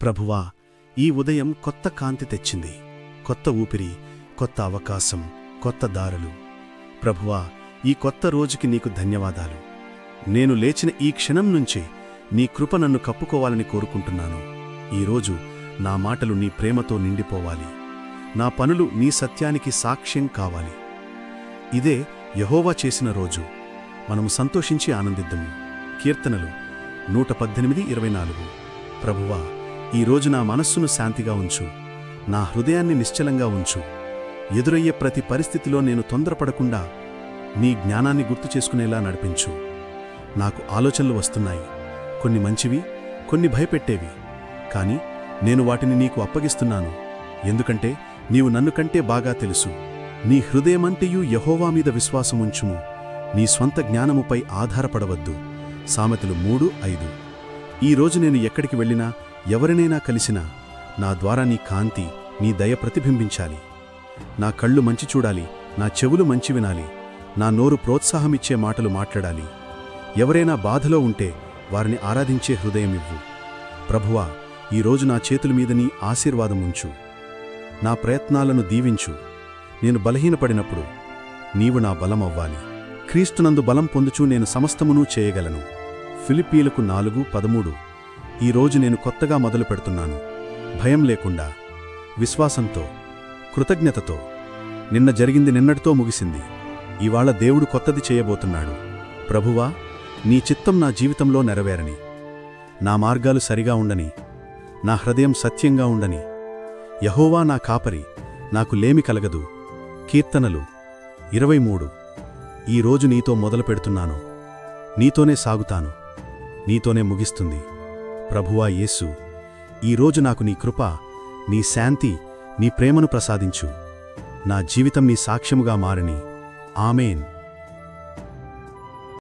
ప్రభువా, ఈ ఉదయం కొత్త కాంతి తెచ్చింది. కొత్త ఊపిరి, కొత్త అవకాశం, కొత్త దారులు. ప్రభువా, ఈ కొత్త రోజుకి నీకు ధన్యవాదాలు. నేను లేచిన ఈ క్షణం నుంచి నీ కృప నన్ను కప్పుకోవాలని కోరుకుంటున్నాను. ఈరోజు నా మాటలు నీ ప్రేమతో నిండిపోవాలి. నా పనులు నీ సత్యానికి సాక్ష్యం కావాలి. ఇదే యెహోవా చేసిన రోజు. మనము సంతోషించి ఆనందిద్దాము. కీర్తనలు 118:24. ప్రభువా, ఈరోజు నా మనస్సును శాంతిగా ఉంచు. నా హృదయాన్ని నిశ్చలంగా ఉంచు. ఎదురయ్యే ప్రతి పరిస్థితిలో నేను తొందరపడకుండా నీ జ్ఞానాన్ని గుర్తు చేసుకునేలా నడిపించు. నాకు ఆలోచనలు వస్తున్నాయి. కొన్ని మంచివి, కొన్ని భయపెట్టేవి. కాని నేను వాటిని నీకు అప్పగిస్తున్నాను. ఎందుకంటే నీవు నన్ను కంటే బాగా తెలుసు. నీ హృదయమంటేయూ యెహోవా మీద విశ్వాసముంచుము. నీ స్వంత జ్ఞానముపై ఆధారపడవద్దు. సామెతలు 3:5. ఈరోజు నేను ఎక్కడికి వెళ్ళినా, ఎవరినైనా కలిసినా నా ద్వారా నీ కాంతి, నీ దయ ప్రతిబింబించాలి. నా కళ్ళు మంచి చూడాలి, నా చెవులు మంచి వినాలి, నా నోరు ప్రోత్సాహమిచ్చే మాటలు మాట్లాడాలి. ఎవరైనా బాధలో ఉంటే వారిని ఆరాధించే హృదయమివ్వు. ప్రభువా, ఈరోజు నా చేతుల మీద నీ ఆశీర్వాదం ఉంచు. నా ప్రయత్నాలను దీవించు. నేను బలహీనపడినప్పుడు నీవు నా బలమవ్వాలి. క్రీస్తునందు బలం పొందుచూ నేను సమస్తమునూ చేయగలను. ఫిలిప్పీలకు 4:13. ఈరోజు నేను కొత్తగా మొదలు పెడుతున్నాను. భయం లేకుండా, విశ్వాసంతో, కృతజ్ఞతతో. నిన్న జరిగింది నిన్నటితో ముగిసింది. ఇవాళ దేవుడు కొత్తది చేయబోతున్నాడు. ప్రభువా, నీ చిత్తం నా జీవితంలో నెరవేరని, నా మార్గాలు సరిగా ఉండని, నా హృదయం సత్యంగా ఉండని. యెహోవా నా కాపరి, నాకు లేమి కలగదు. కీర్తనలు 23. ఈరోజు నీతో మొదలు పెడుతున్నాను. నీతోనే సాగుతాను. నీతోనే ముగిస్తుంది. ప్రభువా యేసు, ఈరోజు నాకు నీ కృప, నీ శాంతి, నీ ప్రేమను ప్రసాదించు. నా జీవితం నీ సాక్ష్యముగా మారని. ఆమేన్.